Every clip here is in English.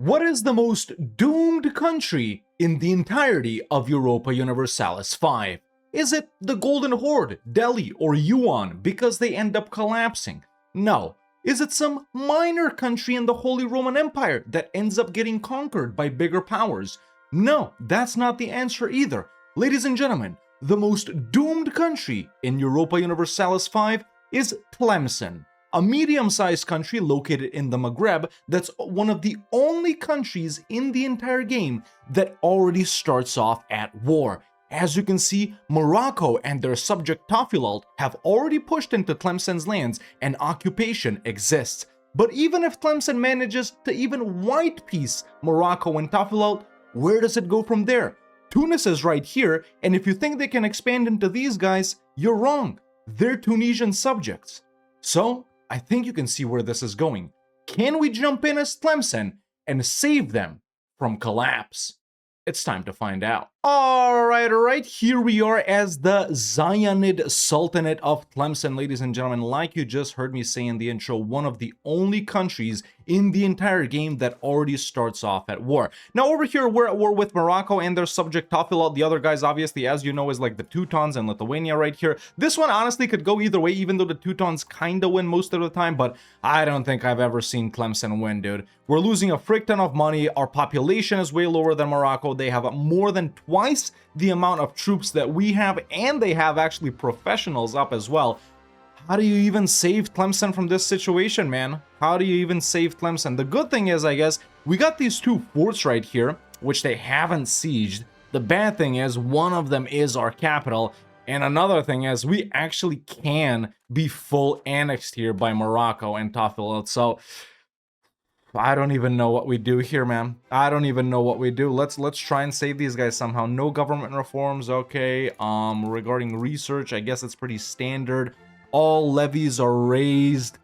What is the most doomed country in the entirety of Europa Universalis 5? Is it the Golden Horde, Delhi, or Yuan because they end up collapsing? No. Is it some minor country in the Holy Roman Empire that ends up getting conquered by bigger powers? No, that's not the answer either. Ladies and gentlemen, the most doomed country in Europa Universalis 5 is Tlemcen, a medium-sized country located in the Maghreb that's one of the only countries in the entire game that already starts off at war. As you can see, Morocco and their subject Tafilalt have already pushed into Tlemcen's lands and occupation exists. But even if Tlemcen manages to even white peace Morocco and Tafilalt, where does it go from there? Tunis is right here, and if you think they can expand into these guys, you're wrong. They're Tunisian subjects. So, I think you can see where this is going. Can we jump in as Tlemcen and save them from collapse? It's time to find out. Alright, here we are as the Zionid Sultanate of Tlemcen, ladies and gentlemen. Like you just heard me say in the intro, one of the only countries in the entire game that already starts off at war. Now over here, we're at war with Morocco and their subject Tafilalt. The other guys, obviously, as you know, is like the Teutons and Lithuania right here. This one honestly could go either way, even though the Teutons kinda win most of the time, but I don't think I've ever seen Tlemcen win, dude. We're losing a frick ton of money. Our population is way lower than Morocco. They have more than twice the amount of troops that we have, and they have actually professionals up as well. How do you even save Tlemcen from this situation, man? How do you even save Tlemcen? The good thing is, I guess, we got these two forts right here, which they haven't sieged. The bad thing is, one of them is our capital, and another thing is, we actually can be full annexed here by Morocco and Tafilalt, so I don't even know what we do here, man. I don't even know what we do. Let's try and save these guys somehow. No government reforms, okay. Regarding research, I guess it's pretty standard. All levies are raised.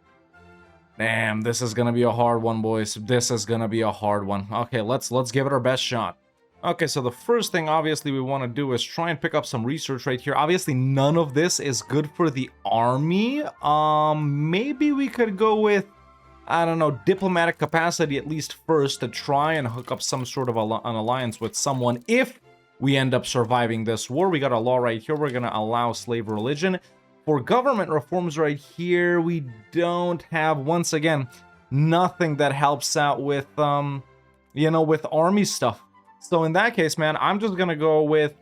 Damn, this is gonna be a hard one, boys. This is gonna be a hard one. Okay, let's give it our best shot. Okay, so the first thing obviously we want to do is try and pick up some research right here. Obviously, none of this is good for the army. Maybe we could go with, I don't know, diplomatic capacity at least first to try and hook up some sort of an alliance with someone if we end up surviving this war. We got a law right here. We're going to allow slave religion. For government reforms right here, we don't have, once again, nothing that helps out with, you know, with army stuff. So in that case, man, I'm just going to go with,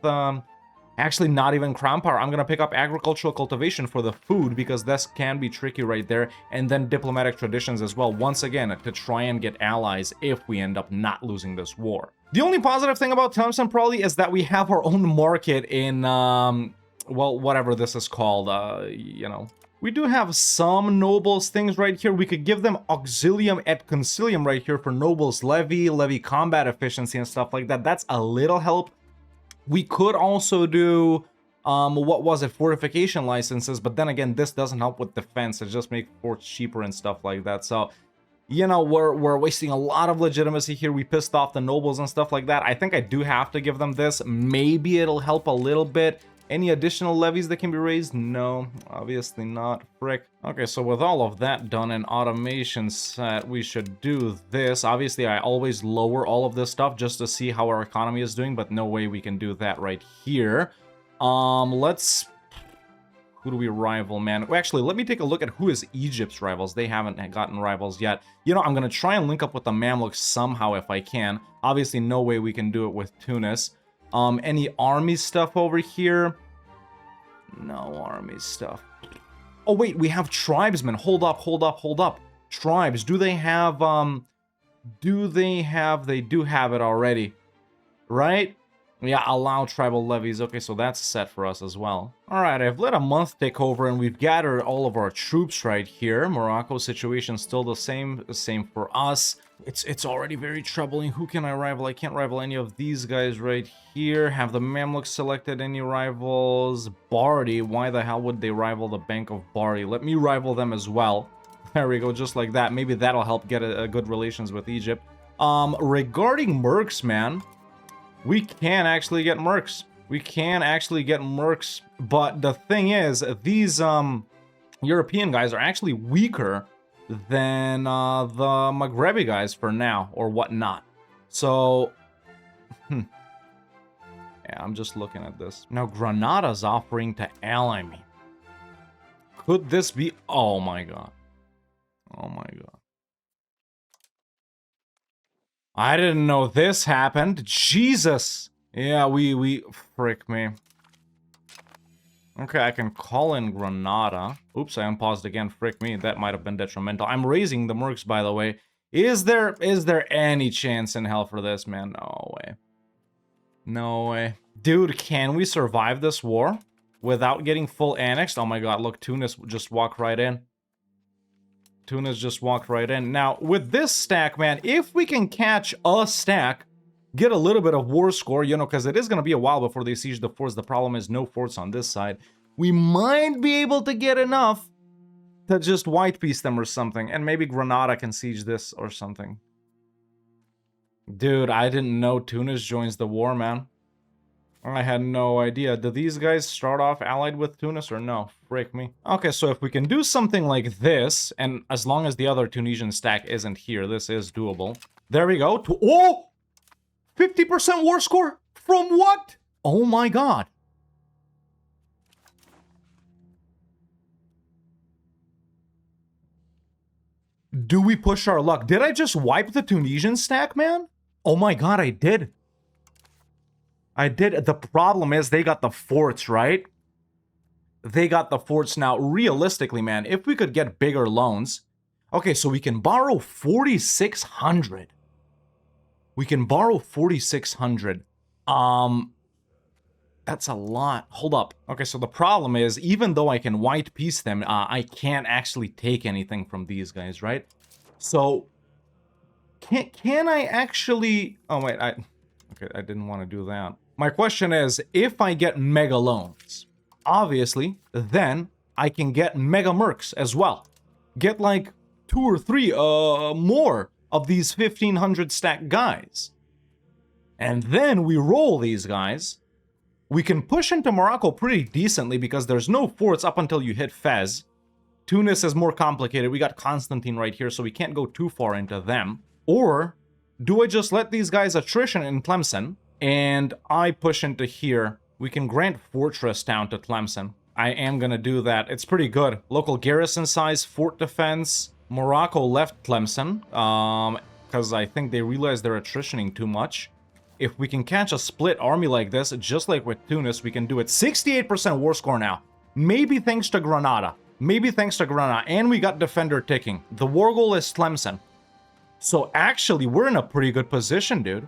actually, not even crown power. I'm going to pick up agricultural cultivation for the food because this can be tricky right there. And then diplomatic traditions as well, once again, to try and get allies if we end up not losing this war. The only positive thing about Tlemcen probably is that we have our own market in, well, whatever this is called, you know. We do have some nobles things right here. We could give them auxilium et concilium right here for nobles levy combat efficiency and stuff like that. That's a little help. We could also do, what was it, fortification licenses, but then again, this doesn't help with defense. It just makes forts cheaper and stuff like that. So, you know, we're wasting a lot of legitimacy here. We pissed off the nobles and stuff like that. I think I do have to give them this. Maybe it'll help a little bit. Any additional levies that can be raised? No, obviously not. Frick. Okay, so with all of that done and automation set, we should do this. Obviously, I always lower all of this stuff just to see how our economy is doing, but no way we can do that right here. Let's... Who do we rival, man? Well, actually, let me take a look at who is Egypt's rivals. They haven't gotten rivals yet. You know, I'm going to try and link up with the Mamluks somehow if I can. Obviously, no way we can do it with Tunis. Any army stuff over here? No army stuff. Oh, wait, we have tribesmen. Hold up. Tribes, do they have, they do have it already, right? Yeah, allow tribal levies. Okay, so that's set for us as well. All right, I've let a month take over and we've gathered all of our troops right here. Morocco's situation still the same for us. It's already very troubling. Who can I rival? I can't rival any of these guys right here. Have the Mamluks selected any rivals? Bardi, why the hell would they rival the Bank of Bardi? Let me rival them as well. There we go, just like that. Maybe that'll help get a good relations with Egypt. Regarding mercs, man, we can actually get mercs. But the thing is, these European guys are actually weaker than the Maghrebi guys for now, or whatnot. So, yeah, I'm just looking at this. Now, Granada's offering to ally me. Could this be... Oh my god. Oh my god. I didn't know this happened. Jesus! Yeah, we... Frick me. Okay, I can call in Granada. Oops, I unpaused again. Frick me, that might have been detrimental. I'm raising the mercs, by the way. Is there any chance in hell for this, man? No way. No way. Dude, can we survive this war without getting full annexed? Oh my god, look, Tunis just walked right in. Tunis just walked right in. Now, with this stack, man, if we can catch a stack, get a little bit of war score, you know, because it is going to be a while before they siege the forts. The problem is no forts on this side. We might be able to get enough to just white piece them or something. And maybe Granada can siege this or something. Dude, I didn't know Tunis joins the war, man. I had no idea. Do these guys start off allied with Tunis or no? Frick me. Okay, so if we can do something like this, and as long as the other Tunisian stack isn't here, this is doable. There we go. Oh! 50% war score? From what? Oh my god. Do we push our luck? Did I just wipe the Tunisian stack, man? Oh my god, I did. I did. The problem is they got the forts, right? They got the forts. Now, realistically, man, if we could get bigger loans... Okay, so we can borrow 4,600. We can borrow 4,600. That's a lot. Hold up. Okay, so the problem is, even though I can white piece them, I can't actually take anything from these guys, right? So, can I actually... Oh, wait, okay, I didn't want to do that. My question is, if I get mega loans, obviously, then I can get mega mercs as well. Get like 2 or 3 more of these 1,500 stack guys. And then we roll these guys. We can push into Morocco pretty decently because there's no forts up until you hit Fez. Tunis is more complicated. We got Constantine right here, so we can't go too far into them. Or do I just let these guys attrition in Tlemcen and I push into here? We can grant fortress down to Tlemcen. I am gonna do that. It's pretty good. Local garrison size, fort defense. Morocco left Tlemcen because I think they realized they're attritioning too much. If we can catch a split army like this, just like with Tunis, we can do it. 68% war score now. Maybe thanks to Granada. Maybe thanks to Granada. And we got defender ticking. The war goal is Tlemcen. So actually, we're in a pretty good position, dude.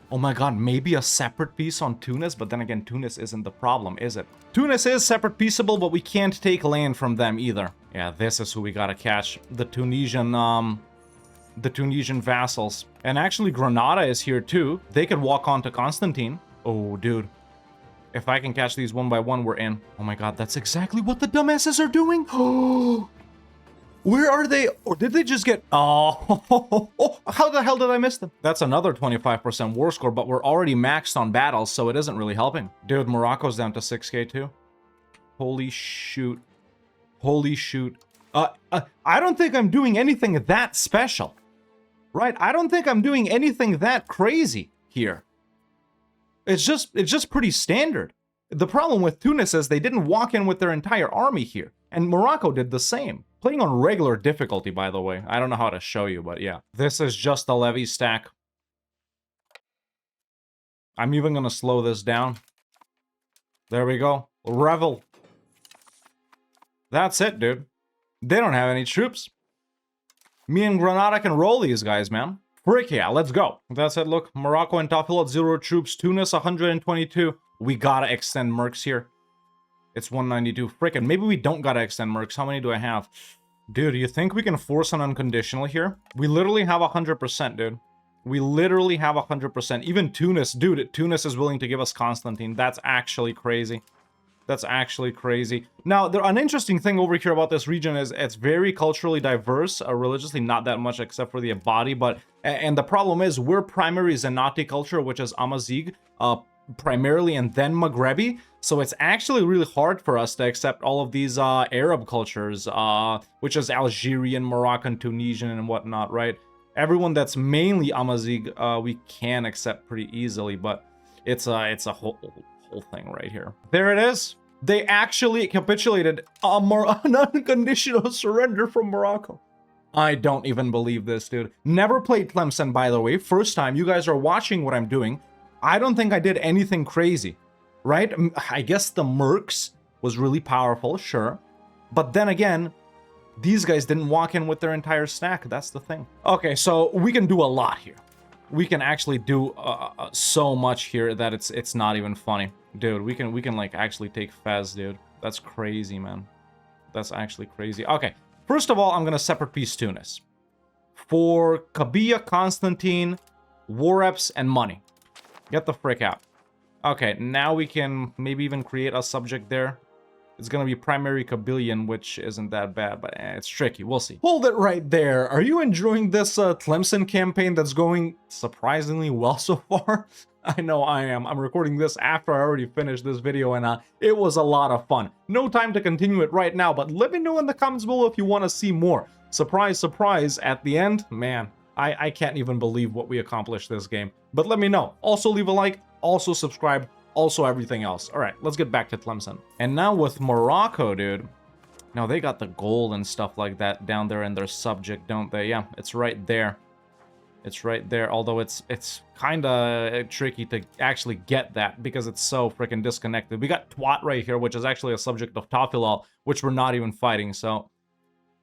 Oh my god, maybe a separate piece on Tunis, but then again, Tunis isn't the problem, is it? Tunis is separate peaceable, but we can't take land from them either. Yeah, this is who we gotta catch. The Tunisian vassals. And actually, Granada is here too. They could walk on to Constantine. Oh, dude. If I can catch these one by one, we're in. Oh my god, that's exactly what the dumbasses are doing. Oh, where are they? Or did they just get... Oh, how the hell did I miss them? That's another 25% war score, but we're already maxed on battles, so it isn't really helping. Dude, Morocco's down to 6k too. Holy shoot. Holy shoot. I don't think I'm doing anything that special. Right? I don't think I'm doing anything that crazy here. It's just pretty standard. The problem with Tunis is they didn't walk in with their entire army here. And Morocco did the same. Playing on regular difficulty, by the way. I don't know how to show you, but yeah. This is just a levy stack. I'm even gonna slow this down. There we go. Revel. That's it, dude. They don't have any troops. Me and Granada can roll these guys, man. Frick yeah, let's go. That's it, look. Morocco and Tafil at 0 troops. Tunis, 122. We gotta extend mercs here. It's 192. Frickin', maybe we don't gotta extend mercs. How many do I have? Dude, you think we can force an unconditional here? We literally have 100%, dude. We literally have 100%. Even Tunis, dude, Tunis is willing to give us Constantine. That's actually crazy. That's actually crazy. Now, an interesting thing over here about this region is it's very culturally diverse, religiously not that much except for the Abadi, but... And the problem is, we're primary Zenati culture, which is Amazigh. primarily and then Maghrebi. So it's actually really hard for us to accept all of these Arab cultures, which is Algerian, Moroccan, Tunisian, and whatnot, right? Everyone that's mainly Amazigh, we can accept pretty easily, but it's a whole thing right here. There it is. They actually capitulated an unconditional surrender from Morocco. I don't even believe this, dude. Never played Tlemcen, by the way. First time. You guys are watching what I'm doing. I don't think I did anything crazy, right? I guess the Mercs was really powerful, sure. But then again, these guys didn't walk in with their entire stack. That's the thing. Okay, so we can do a lot here. We can actually do so much here that it's not even funny. Dude, we can like actually take Fez, dude. That's crazy, man. That's actually crazy. Okay, first of all, I'm gonna separate piece Tunis. For Kabia, Constantine, war reps, and money. Get the frick out. Okay, now we can maybe even create a subject there. It's gonna be primary Kabylian, which isn't that bad, but it's tricky. We'll see. Hold it right there. Are you enjoying this Tlemcen campaign that's going surprisingly well so far? I know I am. I'm recording this after I already finished this video, and it was a lot of fun. No time to continue it right now, but let me know in the comments below if you want to see more. Surprise, surprise, at the end, man, I can't even believe what we accomplished this game. But let me know. Also leave a like, also subscribe, also everything else. All right, let's get back to Tlemcen. And now with Morocco, dude. Now they got the gold and stuff like that down there in their subject, don't they? Yeah, it's right there. It's right there, although it's kind of tricky to actually get that because it's so freaking disconnected. We got Twat right here, which is actually a subject of Tafilal, which we're not even fighting, so...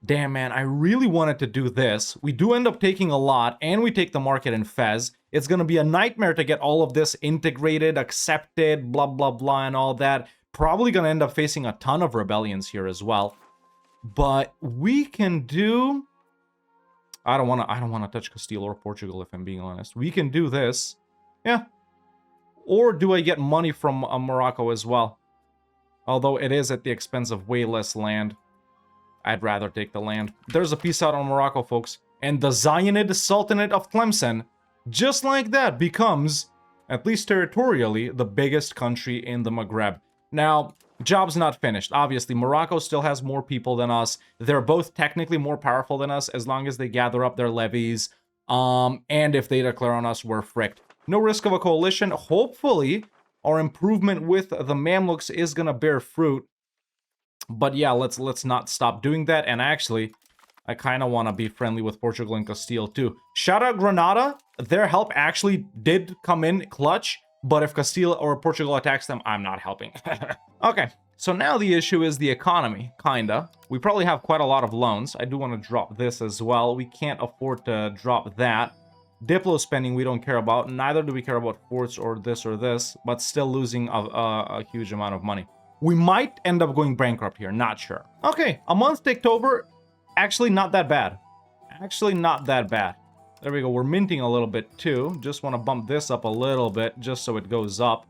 Damn, man, I really wanted to do this. We do end up taking a lot, and we take the market in Fez. It's gonna be a nightmare to get all of this integrated, accepted, blah, blah, blah, and all that. Probably gonna end up facing a ton of rebellions here as well. But we can do... I don't wanna touch Castile or Portugal, if I'm being honest. We can do this. Yeah. Or do I get money from Morocco as well? Although it is at the expense of way less land. I'd rather take the land. There's a piece out on Morocco, folks. And the Zionid Sultanate of Tlemcen, just like that, becomes, at least territorially, the biggest country in the Maghreb. Now, job's not finished. Obviously, Morocco still has more people than us. They're both technically more powerful than us as long as they gather up their levies. And if they declare on us, we're fricked. No risk of a coalition. Hopefully, our improvement with the Mamluks is gonna bear fruit. But yeah, let's not stop doing that. And actually, I kind of want to be friendly with Portugal and Castile too. Shout out Granada. Their help actually did come in clutch. But if Castile or Portugal attacks them, I'm not helping. Okay, so now the issue is the economy, kinda. We probably have quite a lot of loans. I do want to drop this as well. We can't afford to drop that. Diplo spending we don't care about. Neither do we care about forts or this, but still losing a huge amount of money. We might end up going bankrupt here, not sure. Okay, a month to October, actually not that bad. Actually not that bad. There we go, we're minting a little bit too. Just want to bump this up a little bit, just so it goes up.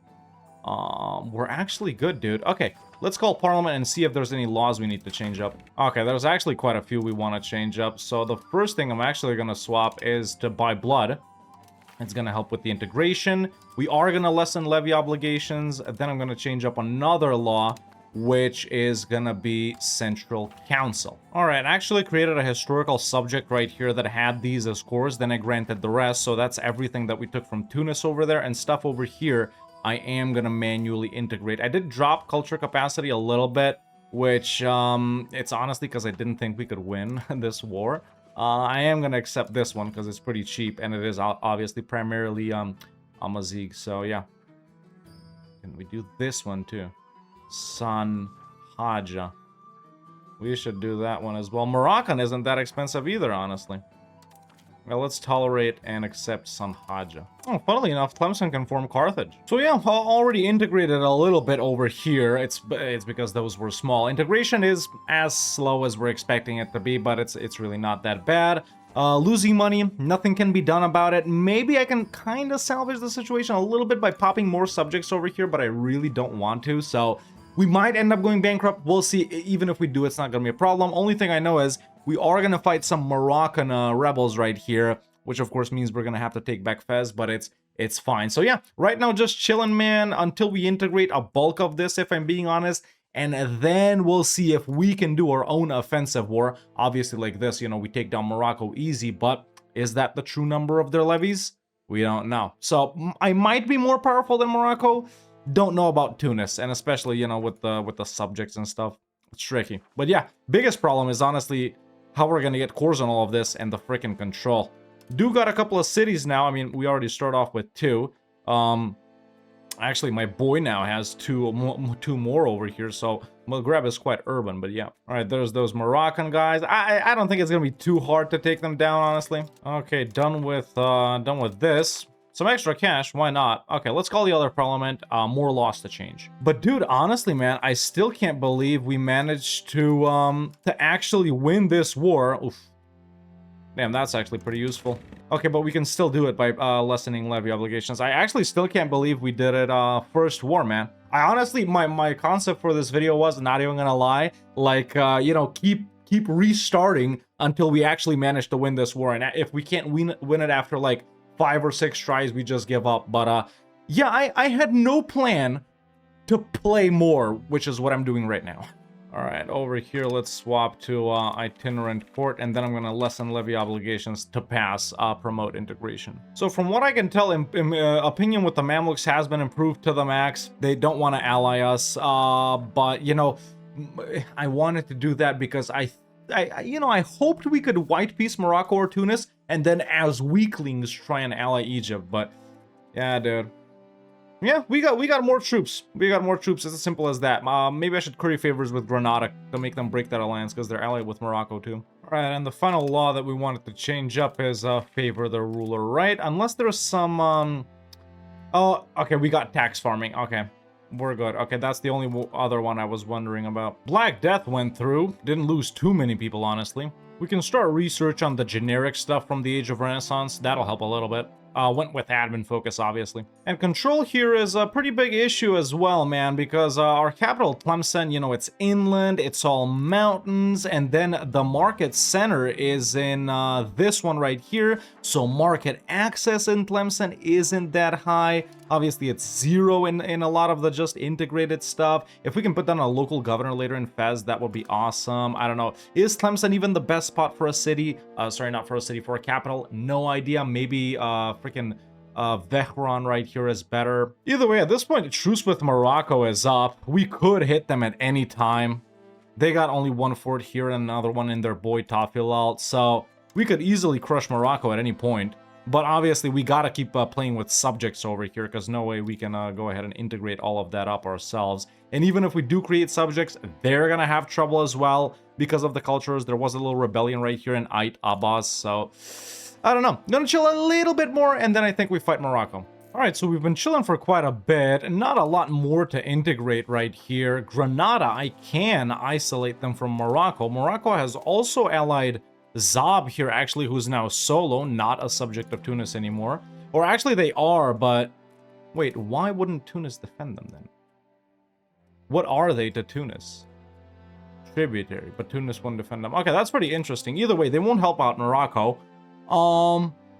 We're actually good, dude. Okay, let's call Parliament and see if there's any laws we need to change up. Okay, there's actually quite a few we want to change up. So the first thing I'm actually going to swap is to buy blood. It's going to help with the integration. We are going to lessen levy obligations. Then I'm going to change up another law, which is going to be Central Council. All right, I actually created a historical subject right here that had these as cores. Then I granted the rest. So that's everything that we took from Tunis over there, and stuff over here I am going to manually integrate. I did drop culture capacity a little bit, which it's honestly because I didn't think we could win this war. I am going to accept this one because it's pretty cheap, and it is obviously primarily Amazigh, so yeah. Can we do this one too? San Haja. We should do that one as well. Moroccan isn't that expensive either, honestly. Well, let's tolerate and accept San Haja. Oh, funnily enough, Tlemcen can form Carthage. So yeah, already integrated a little bit over here. It's because those were small. Integration is as slow as we're expecting it to be, but it's really not that bad. Losing money, nothing can be done about it. Maybe I can kind of salvage the situation a little bit by popping more subjects over here, but I really don't want to, so we might end up going bankrupt. We'll see. Even if we do, it's not going to be a problem. Only thing I know is we are going to fight some Moroccan rebels right here, which of course means we're going to have to take back Fez, but it's it's fine. So yeah, right now just chilling, man, until we integrate a bulk of this, if I'm being honest. And then we'll see if we can do our own offensive war. Obviously, like this, you know, we take down Morocco easy, but is that the true number of their levies? We don't know. So I might be more powerful than Morocco. Don't know about Tunis, and especially, you know, with the subjects and stuff. It's tricky. But yeah, biggest problem is honestly how we're gonna get cores on all of this and the freaking control. Do got a couple of cities now. I mean, we already start off with 2. Actually, my boy now has two more over here, so Maghreb is quite urban, but yeah. All right, there's those Moroccan guys. I don't think it's gonna be too hard to take them down, honestly. Okay, done with this. Some extra cash, why not? Okay, let's call the other parliament. More laws to change. But dude, honestly, man, I still can't believe we managed to actually win this war. Oof. Damn, that's actually pretty useful. Okay, but we can still do it by lessening levy obligations. I actually still can't believe we did it first war, man. I honestly, my concept for this video was, not even gonna lie, like, you know, keep restarting until we actually manage to win this war. And if we can't win it after like 5 or 6 tries, we just give up. But yeah, I had no plan to play more, which is what I'm doing right now. All right, over here, let's swap to itinerant court, and then I'm going to lessen levy obligations to pass promote integration. So from what I can tell, opinion with the Mamluks has been improved to the max. They don't want to ally us, but, you know, I wanted to do that because I hoped we could white peace Morocco or Tunis, and then as weaklings try and ally Egypt, but yeah, dude. Yeah, we got more troops. We got more troops. It's as simple as that. Maybe I should curry favors with Granada to make them break that alliance because they're allied with Morocco too. All right, and the final law that we wanted to change up is favor the ruler, right? Unless there's some oh, okay, we got tax farming. Okay, we're good. Okay, that's the only other one I was wondering about. Black Death went through. Didn't lose too many people, honestly. We can start research on the generic stuff from the Age of Renaissance. That'll help a little bit. Went with admin focus, obviously. And control here is a pretty big issue as well, man, because our capital, Tlemcen, you know, it's inland, it's all mountains, and then the market center is in this one right here, so market access in Tlemcen isn't that high. Obviously, it's 0 in a lot of the just integrated stuff. If we can put down a local governor later in Fez, that would be awesome. I don't know. Is Tlemcen even the best spot for a city? Sorry, not for a city, for a capital. No idea. Maybe freaking Vehran right here is better. Either way, at this point, truce with Morocco is up. We could hit them at any time. They got only 1 fort here and another one in their boy Tafilalt, so we could easily crush Morocco at any point. But obviously, we gotta keep playing with subjects over here, because no way we can go ahead and integrate all of that up ourselves. And even if we do create subjects, they're gonna have trouble as well because of the cultures. There was a little rebellion right here in Ait Abbas, so I don't know. I'm gonna chill a little bit more, and then I think we fight Morocco. All right, so we've been chilling for quite a bit. Not a lot more to integrate right here. Granada, I can isolate them from Morocco. Morocco has also allied Zab here, actually, who's now solo, not a subject of Tunis anymore. Or actually they are, but wait, why wouldn't Tunis defend them then? What are they to Tunis? Tributary, but Tunis won't defend them. Okay, that's pretty interesting. Either way, they won't help out Morocco.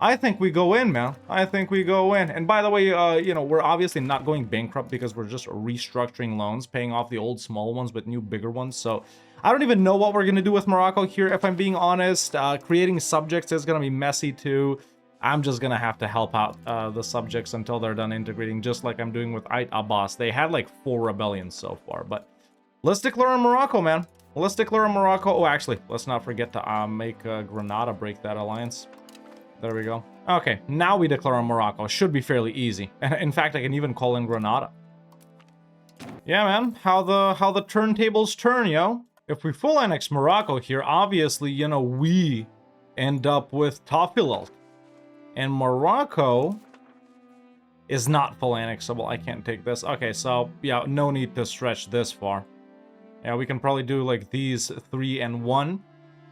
I think we go in, man. I think we go in. And by the way, you know, we're obviously not going bankrupt because we're just restructuring loans, paying off the old small ones with new bigger ones. So I don't even know what we're going to do with Morocco here, if I'm being honest. Creating subjects is going to be messy too. I'm just going to have to help out the subjects until they're done integrating, just like I'm doing with Ait Abbas. They had like 4 rebellions so far, but let's declare on Morocco, man. Let's declare on Morocco. Oh, actually, let's not forget to make Granada break that alliance. There we go. Okay, now we declare on Morocco. Should be fairly easy. In fact, I can even call in Granada. Yeah, man. How the turntables turn, yo. If we full annex Morocco here, obviously, you know, we end up with Tafilalt. And Morocco is not full annexable. I can't take this. Okay, so, yeah, no need to stretch this far. Yeah, we can probably do, like, these 3 and 1,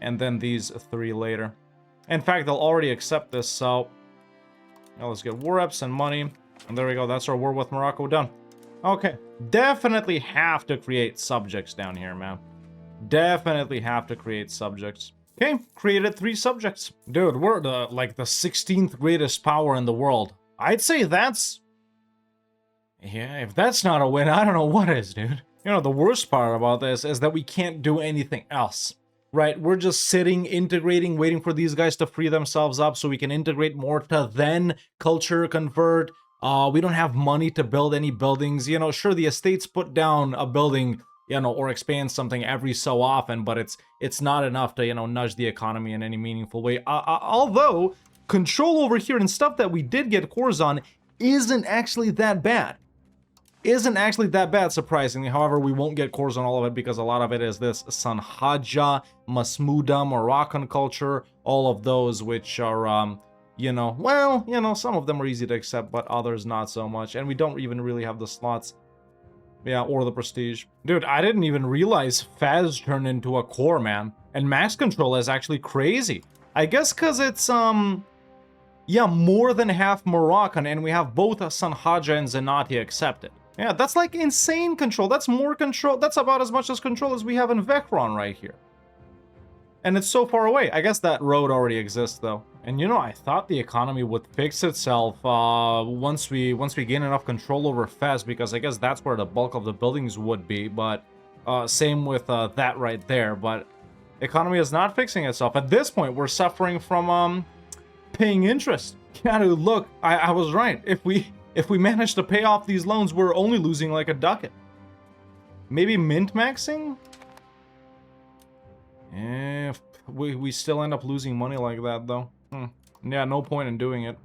and then these 3 later. In fact, they'll already accept this, so now let's get war reps and money. And there we go. That's our war with Morocco done. Okay. Definitely have to create subjects down here, man. Definitely have to create subjects. Okay, created 3 subjects. Dude, we're the 16th greatest power in the world. I'd say that's... Yeah, if that's not a win, I don't know what is, dude. You know, the worst part about this is that we can't do anything else, right? We're just sitting, integrating, waiting for these guys to free themselves up so we can integrate more to then culture convert. We don't have money to build any buildings. You know, sure, the estates put down a building, you know, or expand something every so often, but it's not enough to, you know, nudge the economy in any meaningful way. Although, control over here and stuff that we did get cores on isn't actually that bad. Isn't actually that bad, surprisingly. However, we won't get cores on all of it because a lot of it is this Sanhaja, Masmuda, Moroccan culture, all of those which are, you know, well, you know, some of them are easy to accept, but others not so much. And we don't even really have the slots. Yeah, or the prestige. Dude, I didn't even realize Fez turned into a core, man. And max control is actually crazy. I guess because it's, yeah, more than half Moroccan, and we have both Sanhaja and Zenati accepted. Yeah, that's like insane control. That's more control. That's about as much as control as we have in Vecron right here. And it's so far away. I guess that road already exists, though. And you know, I thought the economy would fix itself once we gain enough control over Fez, because I guess that's where the bulk of the buildings would be. But same with that right there. But economy is not fixing itself. At this point, we're suffering from paying interest. Yeah, dude, look, I was right. If we manage to pay off these loans, we're only losing like a ducat. Maybe mint maxing? Yeah, we still end up losing money like that, though. Yeah, no point in doing it.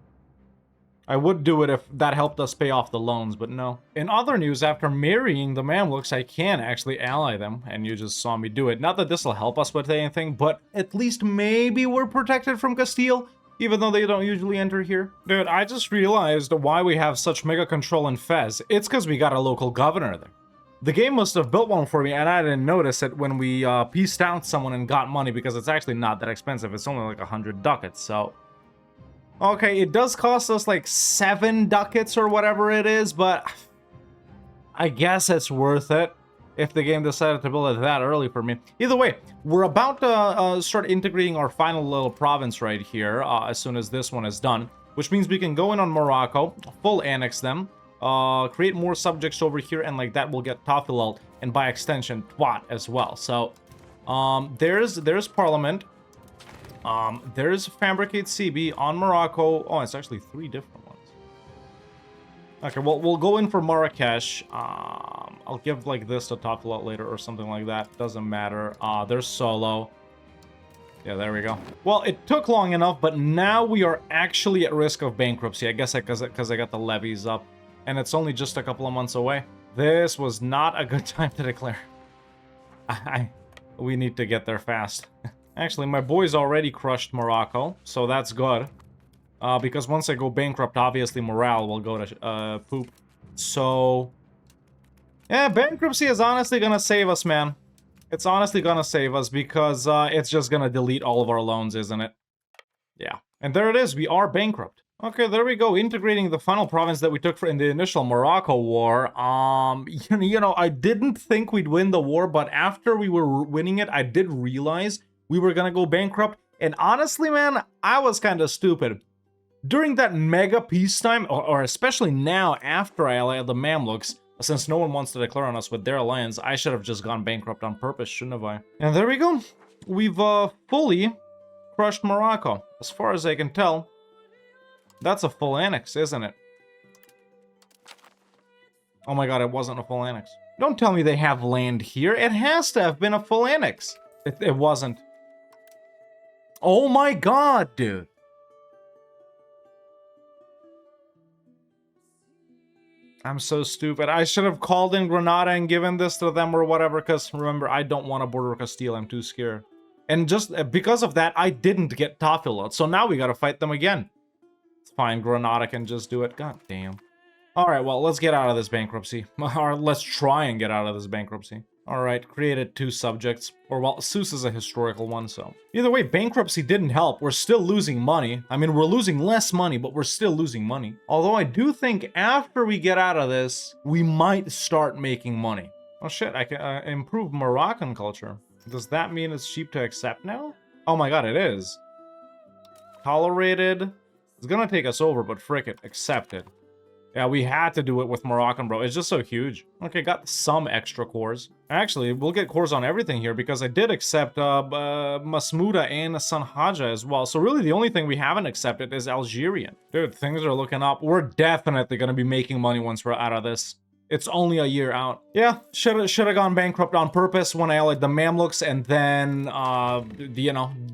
I would do it if that helped us pay off the loans, but no. In other news, after marrying the Mamluks, I can actually ally them, and you just saw me do it. Not that this will help us with anything, but at least maybe we're protected from Castile, even though they don't usually enter here. Dude, I just realized why we have such mega control in Fez. It's because we got a local governor there. The game must have built one for me, and I didn't notice it when we pieced out someone and got money, because it's actually not that expensive. It's only like 100 ducats, so... Okay, it does cost us like 7 ducats or whatever it is, but... I guess it's worth it if the game decided to build it that early for me. Either way, we're about to start integrating our final little province right here as soon as this one is done, which means we can go in on Morocco, full annex them, create more subjects over here, and like that we'll get Tafilal, and by extension Twat as well. So there's Parliament, there's Fabricate CB on Morocco. Oh, it's actually 3 different ones. Okay, well, we'll go in for Marrakesh. I'll give like this to Tafilal later or something like that. Doesn't matter. There's Solo. Yeah, there we go. Well, it took long enough, but now we are actually at risk of bankruptcy. I guess because I got the levies up. And it's only just a couple of months away. This was not a good time to declare. We need to get there fast. Actually, my boys already crushed Morocco, so that's good. Because once I go bankrupt, obviously morale will go to poop. So... yeah, bankruptcy is honestly gonna save us, man. It's honestly gonna save us because it's just gonna delete all of our loans, isn't it? Yeah. And there it is, we are bankrupt. Okay, there we go, integrating the final province that we took in the initial Morocco war. You know, I didn't think we'd win the war, but after we were winning it, I did realize we were gonna go bankrupt. And honestly, man, I was kind of stupid. During that mega peacetime, or especially now after I allied the Mamluks, since no one wants to declare on us with their alliance, I should have just gone bankrupt on purpose, shouldn't have I? And there we go. We've fully crushed Morocco. As far as I can tell, that's a full annex, isn't it? Oh my god, it wasn't a full annex. Don't tell me they have land here. It has to have been a full annex. It wasn't. Oh my god, dude. I'm so stupid. I should have called in Granada and given this to them or whatever, because remember, I don't want to border Castile. I'm too scared. And just because of that, I didn't get Tafilot. So now we gotta fight them again. It's fine, Granada can just do it. God damn. Alright, well, let's get out of this bankruptcy. Or let's try and get out of this bankruptcy. Alright, created 2 subjects. Or, well, Seuss is a historical one, so... either way, bankruptcy didn't help. We're still losing money. I mean, we're losing less money, but we're still losing money. Although I do think after we get out of this, we might start making money. Oh shit, I can improve Moroccan culture. Does that mean it's cheap to accept now? Oh my god, it is. Tolerated. It's gonna take us over, but frick it, accept it. Yeah, we had to do it with Moroccan, bro. It's just so huge. Okay, got some extra cores. Actually, we'll get cores on everything here because I did accept Masmuda and Sanhaja as well. So really, the only thing we haven't accepted is Algerian. Dude, things are looking up. We're definitely gonna be making money once we're out of this. It's only a year out. Yeah, should have gone bankrupt on purpose when I allied the Mamluks and then,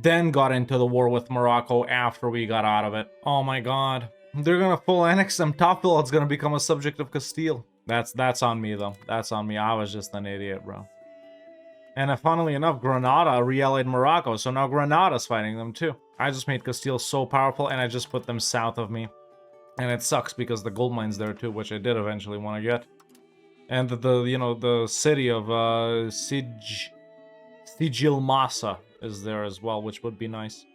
then got into the war with Morocco after we got out of it. Oh my god. They're gonna full annex them. Tafil, it's gonna become a subject of Castile. That's on me, though. That's on me. I was just an idiot, bro. And funnily enough, Granada re-allied Morocco, so now Granada's fighting them, too. I just made Castile so powerful, and I just put them south of me. And it sucks because the gold mine's there, too, which I did eventually want to get. And the city of Sigilmasa is there as well, which would be nice.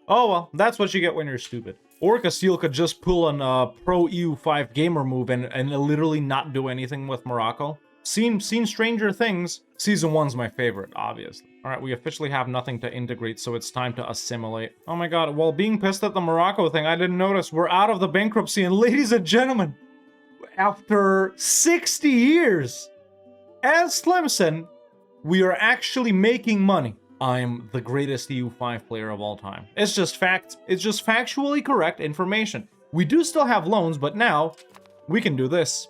Oh well, that's what you get when you're stupid. Or Castile could just pull an pro EU5 gamer move and literally not do anything with Morocco. Seen stranger things. Season 1's my favorite, obviously. Alright, we officially have nothing to integrate, so it's time to assimilate. Oh my god, while being pissed at the Morocco thing, I didn't notice we're out of the bankruptcy, and ladies and gentlemen, after 60 years, as Tlemcen, we are actually making money. I'm the greatest EU5 player of all time. It's just fact. It's just factually correct information. We do still have loans, but now we can do this.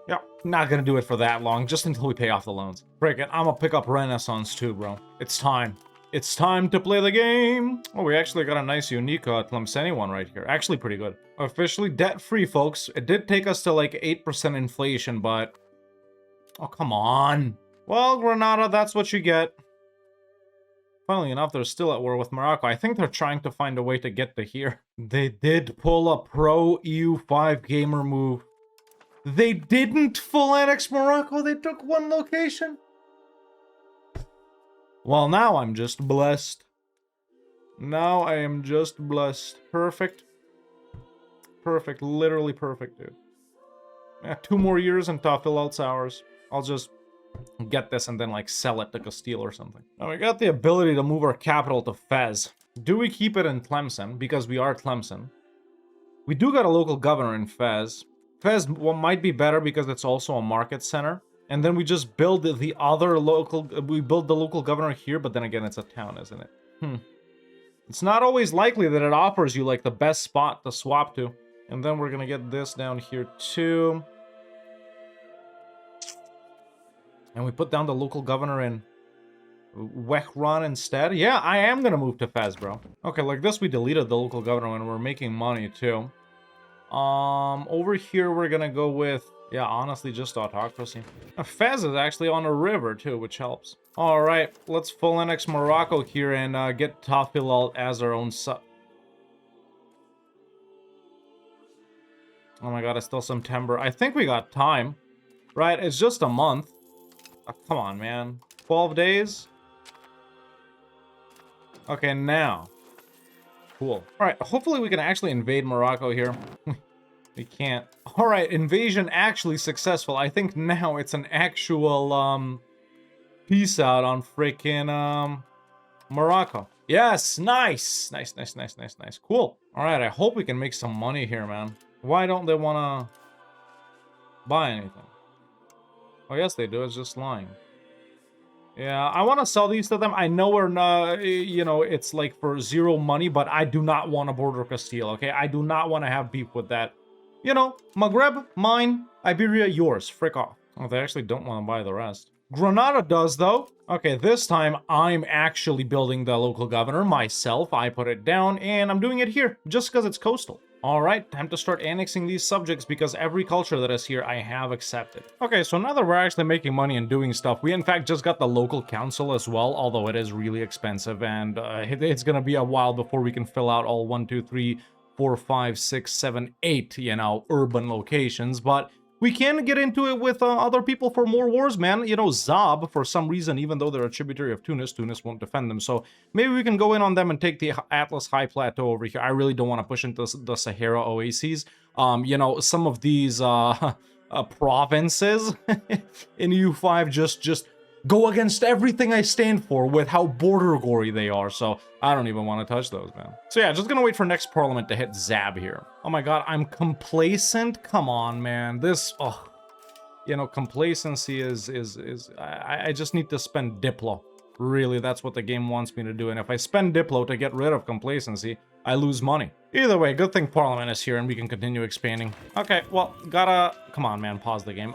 Yeah, not gonna do it for that long, just until we pay off the loans. Frick it, I'm gonna pick up Renaissance too, bro. It's time. It's time to play the game. Oh, we actually got a nice unique Tlemceni one right here. Actually pretty good. Officially debt-free, folks. It did take us to like 8% inflation, but... oh, come on. Well, Granada, that's what you get. Funnily enough, they're still at war with Morocco. I think they're trying to find a way to get to here. They did pull a pro EU5 gamer move. They didn't full annex Morocco. They took one location. Well, now I'm just blessed. Now I am just blessed. Perfect. Perfect. Literally perfect, dude. Yeah, 2 more years and Tafil out's ours. I'll just get this and then like sell it to Castile or something. Now we got the ability to move our capital to Fez. Do we keep it in Tlemcen? Because we are Tlemcen. We do got a local governor in Fez. Fez might be better because it's also a market center. And then we just build the other local... we build the local governor here, but then again, it's a town, isn't it? It's not always likely that it offers you, like, the best spot to swap to. And then we're gonna get this down here, too. And we put down the local governor in Wehran instead. Yeah, I am gonna move to Fez, bro. Okay, like this, we deleted the local governor and we're making money, too. Over here, we're gonna go with... yeah, honestly, just autocracy. Fez is actually on a river, too, which helps. Alright, let's full annex Morocco here and get Tafilalt as our own sub. Oh my god, it's still September. I think we got time. Right, it's just a month. Oh, come on, man. 12 days? Okay, now. Cool. Alright, hopefully we can actually invade Morocco here. We can't. Alright, invasion actually successful. I think now it's an actual, peace out on freaking, Morocco. Yes, nice! Nice. Cool. Alright, I hope we can make some money here, man. Why don't they wanna buy anything? Oh, yes, they do. It's just lying. Yeah, I want to sell these to them. I know we're not, it's like for 0 money, but I do not want to border Castile, okay? I do not want to have beef with that. Maghreb, mine. Iberia, yours. Frick off. Oh, they actually don't want to buy the rest. Granada does, though. Okay, this time I'm actually building the local governor myself. I put it down, and I'm doing it here, just because it's coastal. Alright, time to start annexing these subjects because every culture that is here I have accepted. Okay, so now that we're actually making money and doing stuff, we in fact just got the local council as well, although it is really expensive and it's gonna be a while before we can fill out all 1, 2, 3, 4, 5, 6, 7, 8, urban locations, but we can get into it with other people for more wars, man. Zab, for some reason, even though they're a tributary of Tunis won't defend them. So maybe we can go in on them and take the Atlas High Plateau over here. I really don't want to push into the Sahara oases. Some of these provinces in EU5 just go against everything I stand for with how border gory they are, so I don't even want to touch those, man. So yeah, just gonna wait for next parliament to hit Zab here. Oh my god, I'm complacent? Come on, man. This, oh, you know, complacency I just need to spend Diplo. Really, that's what the game wants me to do, and if I spend Diplo to get rid of complacency, I lose money. Either way, good thing Parliament is here and we can continue expanding. Okay, well, gotta... Come on, man, pause the game.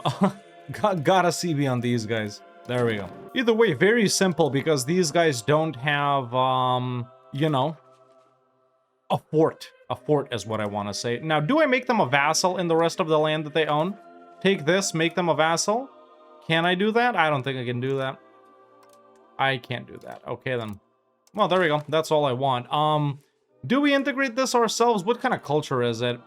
Gotta CB on these guys. There we go. Either way, very simple because these guys don't have, you know, a fort. A fort is what I want to say. Now, do I make them a vassal in the rest of the land that they own? Take this, make them a vassal? Can I do that? I don't think I can do that. I can't do that. Okay, then. Well, there we go. That's all I want. Do we integrate this ourselves? What kind of culture is it?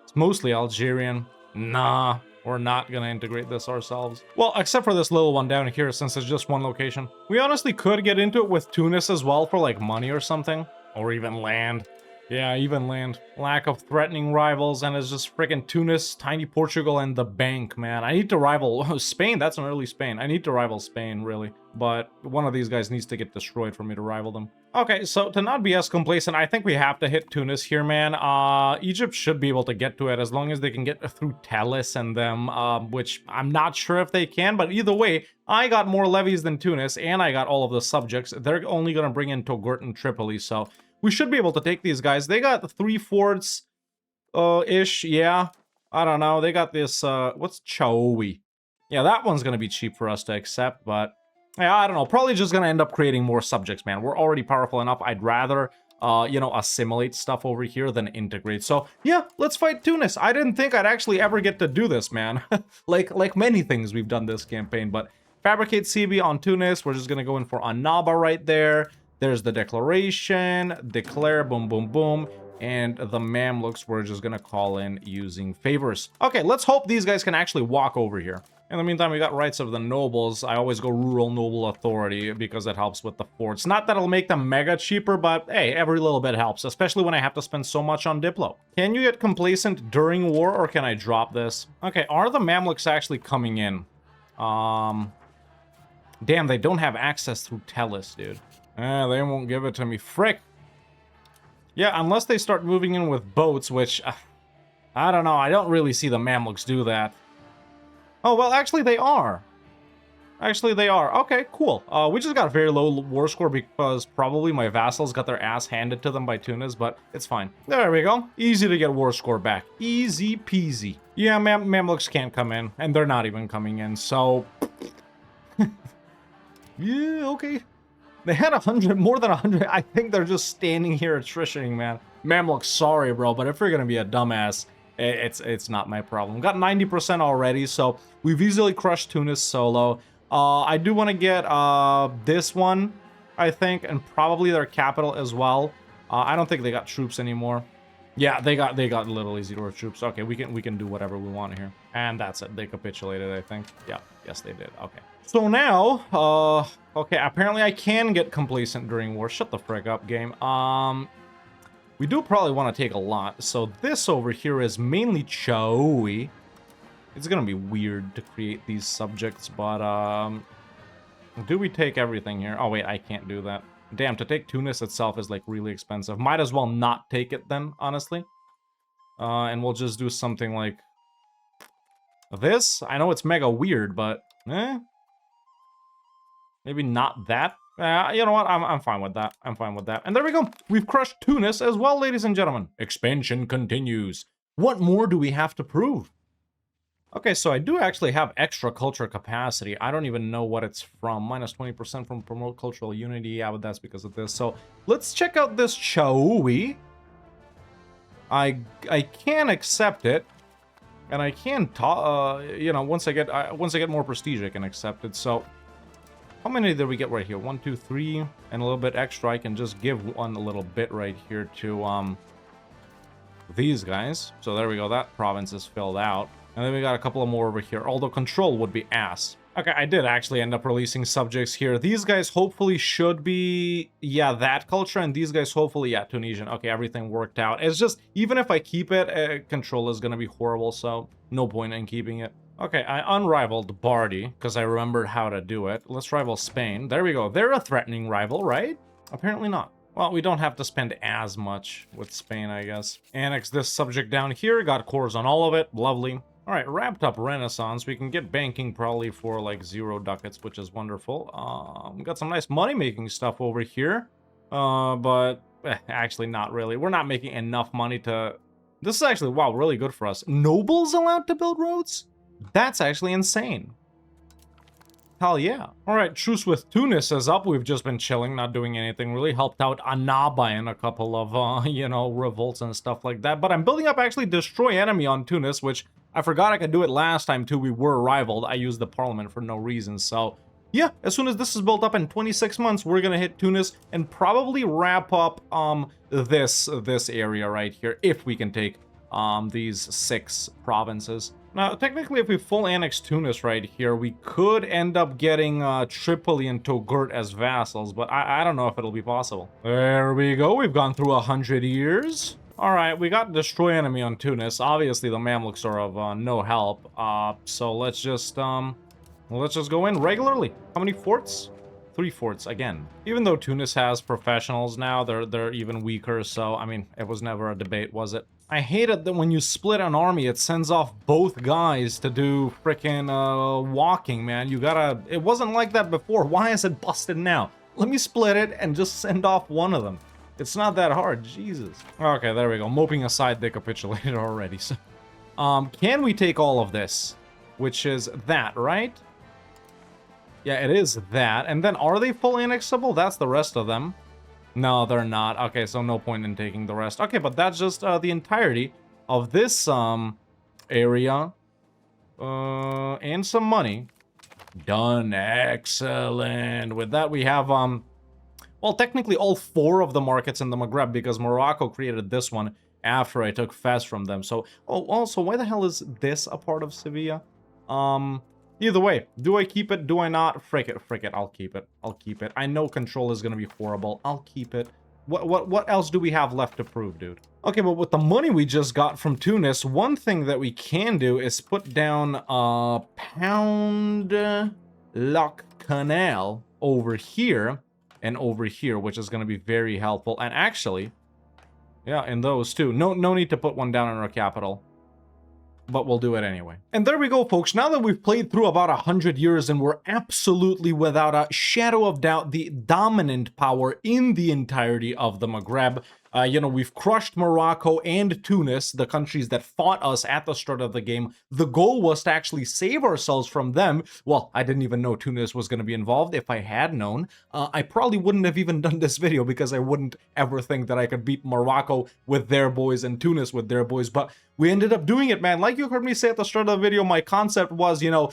It's mostly Algerian. Nah, we're not gonna integrate this ourselves. Well, except for this little one down here, since it's just one location. We honestly could get into it with Tunis as well for, like, money or something. Or even land. Yeah, even land. Lack of threatening rivals, and it's just freaking Tunis, tiny Portugal, and the bank, man. I need to rival Spain. That's an early Spain. I need to rival Spain, really. But one of these guys needs to get destroyed for me to rival them. Okay, so to not be as complacent, I think we have to hit Tunis here, man. Egypt should be able to get to it as long as they can get through Tellus and them, which I'm not sure if they can, but either way, I got more levies than Tunis, and I got all of the subjects. They're only going to bring in Togourt and Tripoli, so we should be able to take these guys. They got 3 forts, ish, yeah. I don't know, they got this, what's Chaoui? Yeah, that one's going to be cheap for us to accept, but... yeah, I don't know. Probably just gonna end up creating more subjects, man. We're already powerful enough. I'd rather, you know, assimilate stuff over here than integrate. So, yeah, let's fight Tunis. I didn't think I'd actually ever get to do this, man. like many things we've done this campaign. But fabricate CB on Tunis. We're just gonna go in for Annaba right there. There's the declaration. Declare, boom, boom, boom. And the Mamluks, we're just gonna call in using favors. Okay, let's hope these guys can actually walk over here. In the meantime, we got rights of the nobles. I always go rural noble authority because it helps with the forts. Not that it'll make them mega cheaper, but hey, every little bit helps, especially when I have to spend so much on Diplo. Can you get complacent during war, or can I drop this? Okay, are the Mamluks actually coming in? Damn, they don't have access through Tellus, dude. They won't give it to me. Frick. Yeah, unless they start moving in with boats, which... I don't know, I don't really see the Mamluks do that. Oh, well, actually, they are. Actually, they are. Okay, cool. We just got a very low war score because probably my vassals got their ass handed to them by Tunis, but it's fine. There we go. Easy to get war score back. Easy peasy. Yeah, Mamluks can't come in, and they're not even coming in, so... yeah, okay. They had 100, more than 100. I think they're just standing here attritioning, man. Mamluks, sorry, bro, but if you're gonna be a dumbass... It's not my problem. Got 90% already, so we've easily crushed Tunis solo. I do want to get this one, I think, and probably their capital as well. I don't think they got troops anymore. Yeah, they got literally 0 troops. Okay, we can do whatever we want here. And that's it. They capitulated, I think. Yeah, yes they did. Okay. So now, okay, apparently I can get complacent during war. Shut the frick up, game. We do probably want to take a lot. So this over here is mainly Chaoui. It's gonna be weird to create these subjects, but do we take everything here? Oh wait, I can't do that. Damn, to take Tunis itself is like really expensive. Might as well not take it then, honestly. And we'll just do something like this. I know it's mega weird, but maybe not that. You know what? I'm fine with that. I'm fine with that. And there we go. We've crushed Tunis as well, ladies and gentlemen. Expansion continues. What more do we have to prove? Okay, so I do actually have extra culture capacity. I don't even know what it's from. Minus 20% from promote cultural unity. Yeah, but that's because of this. So let's check out this Chaoui. I can accept it. And I can, you know, once I get more prestige, I can accept it. So... how many did we get right here? 1, 2, 3, and a little bit extra. I can just give one a little bit right here to these guys. So there we go. That province is filled out. And then we got a couple of more over here. Although control would be ass. Okay, I did actually end up releasing subjects here. These guys hopefully should be, yeah, that culture. And these guys hopefully, yeah, Tunisian. Okay, everything worked out. It's just, even if I keep it, control is going to be horrible. So no point in keeping it. Okay, I unrivaled Bardi, because I remembered how to do it. Let's rival Spain. There we go. They're a threatening rival, right? Apparently not. Well, we don't have to spend as much with Spain, I guess. Annex this subject down here. Got cores on all of it. Lovely. All right, wrapped up Renaissance. We can get banking probably for like 0 ducats, which is wonderful. We got some nice money-making stuff over here. But actually not really. We're not making enough money to... This is actually, wow, really good for us. Nobles allowed to build roads? That's actually insane. Hell yeah. All right, truce with Tunis is up. We've just been chilling, not doing anything really. Helped out Annaba in a couple of, you know, revolts and stuff like that. But I'm building up actually destroy enemy on Tunis, which I forgot I could do it last time too. We were rivaled. I used the parliament for no reason. So yeah, as soon as this is built up in 26 months, we're gonna hit Tunis and probably wrap up this area right here if we can take these 6 provinces. Now, technically, if we full annex Tunis right here, we could end up getting Tripoli and Togourt as vassals, but I don't know if it'll be possible. There we go. We've gone through 100 years. All right, we got destroy enemy on Tunis. Obviously, the Mamluks are of no help. So let's just go in regularly. How many forts? 3 forts again. Even though Tunis has professionals now, they're even weaker. So I mean, it was never a debate, was it? I hate it that when you split an army, it sends off both guys to do frickin' walking, man. You gotta... It wasn't like that before. Why is it busted now? Let me split it and just send off one of them. It's not that hard. Jesus. Okay, there we go. Moping aside, they capitulated already. So, can we take all of this? Which is that, right? Yeah, it is that. And then are they full annexable? That's the rest of them. No, they're not. Okay, so no point in taking the rest. Okay, but that's just the entirety of this area. And some money. Done. Excellent. With that, we have, well, technically all 4 of the markets in the Maghreb, because Morocco created this one after I took Fez from them. So, oh, also, why the hell is this a part of Sevilla? Either way, do I keep it? Do I not? Frick it, I'll keep it. I'll keep it. I know control is gonna be horrible. I'll keep it. What else do we have left to prove, dude? Okay, but with the money we just got from Tunis, one thing that we can do is put down Pound Lock Canal over here and over here, which is gonna be very helpful. And actually, yeah, in those two. No need to put one down in our capital. But we'll do it anyway. And there we go, folks. Now that we've played through about 100 years and we're absolutely without a shadow of doubt the dominant power in the entirety of the Maghreb, you know, we've crushed Morocco and Tunis, the countries that fought us at the start of the game. The goal was to actually save ourselves from them. Well, I didn't even know Tunis was going to be involved. If I had known, I probably wouldn't have even done this video because I wouldn't ever think that I could beat Morocco with their boys and Tunis with their boys. But we ended up doing it, man. Like you heard me say at the start of the video, my concept was, you know,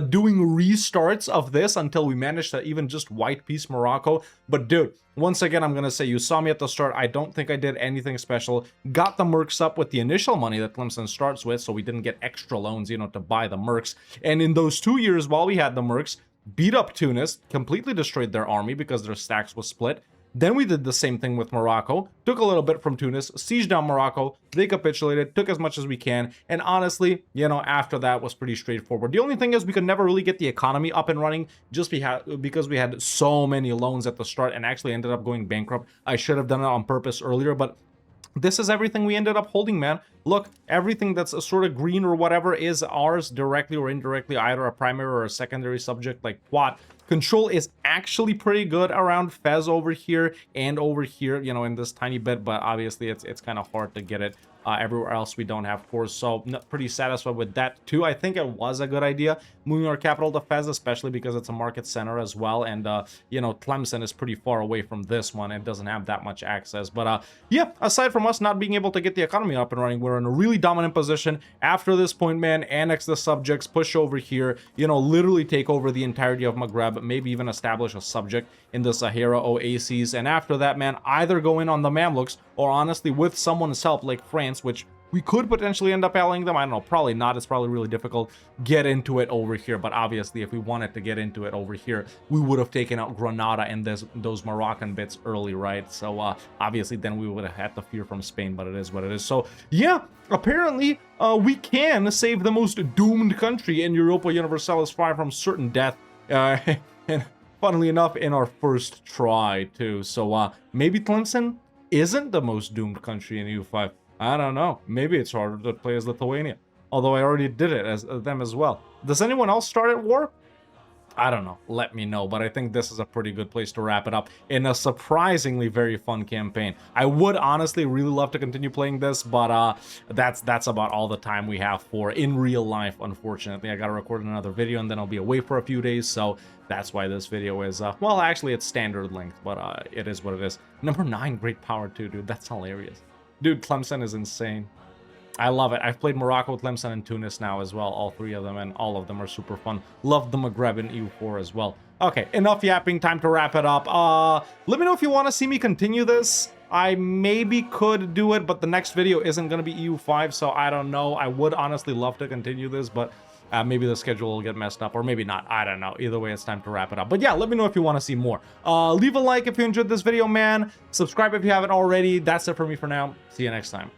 doing restarts of this until we managed to even just white piece Morocco. But dude, once again, I'm going to say you saw me at the start. I don't think I did anything special. Got the mercs up with the initial money that Tlemcen starts with, so we didn't get extra loans, you know, to buy the mercs. And in those 2 years while we had the mercs, beat up Tunis, completely destroyed their army because their stacks was split. Then we did the same thing with Morocco, took a little bit from Tunis, sieged down Morocco, they capitulated, took as much as we can, and honestly, you know, after that was pretty straightforward. The only thing is we could never really get the economy up and running just because we had so many loans at the start and actually ended up going bankrupt. I should have done it on purpose earlier, but this is everything we ended up holding, man. Look, everything that's a sort of green or whatever is ours directly or indirectly, either a primary or a secondary subject like what. Control is actually pretty good around Fez over here and over here, you know, in this tiny bit, but obviously it's kind of hard to get it everywhere else we don't have cores, so pretty satisfied with that too. I think it was a good idea moving our capital to Fez, especially because it's a market center as well, and you know, Tlemcen is pretty far away from this one and doesn't have that much access. But yeah, aside from us not being able to get the economy up and running, we're in a really dominant position. After this point, man, annex the subjects, push over here, you know, literally take over the entirety of Maghreb, maybe even establish a subject in the Sahara Oases, and after that, man, either go in on the Mamluks or honestly with someone's help like France, which We could potentially end up allying them. I don't know, probably not. It's probably really difficult. Get into it over here. But obviously, if we wanted to get into it over here, we would have taken out Granada and those Moroccan bits early, right? So obviously, then we would have had to fear from Spain, but it is what it is. So yeah, apparently, we can save the most doomed country in Europa Universalis 5 from certain death. And funnily enough, in our first try, too. So maybe Tlemcen isn't the most doomed country in EU5. I don't know. Maybe it's harder to play as Lithuania. Although I already did it as them as well. Does anyone else start at war? I don't know. Let me know. But I think this is a pretty good place to wrap it up in a surprisingly very fun campaign. I would honestly really love to continue playing this, but that's about all the time we have for in real life, unfortunately. I gotta record another video and then I'll be away for a few days, so that's why this video is, well, actually it's standard length, but it is what it is. Number 9, great power too, dude. That's hilarious. Dude, Tlemcen is insane. I love it. I've played Morocco, Tlemcen, and Tunis now as well. All 3 of them, and all of them are super fun. Love the Maghreb in EU4 as well. Okay, enough yapping. Time to wrap it up. Let me know if you want to see me continue this. I maybe could do it, but the next video isn't going to be EU5, so I don't know. I would honestly love to continue this, but maybe the schedule will get messed up, or maybe not. I don't know. Either way, it's time to wrap it up. But yeah, let me know if you want to see more. Leave a like if you enjoyed this video, man. Subscribe if you haven't already. That's it for me for now. See you next time.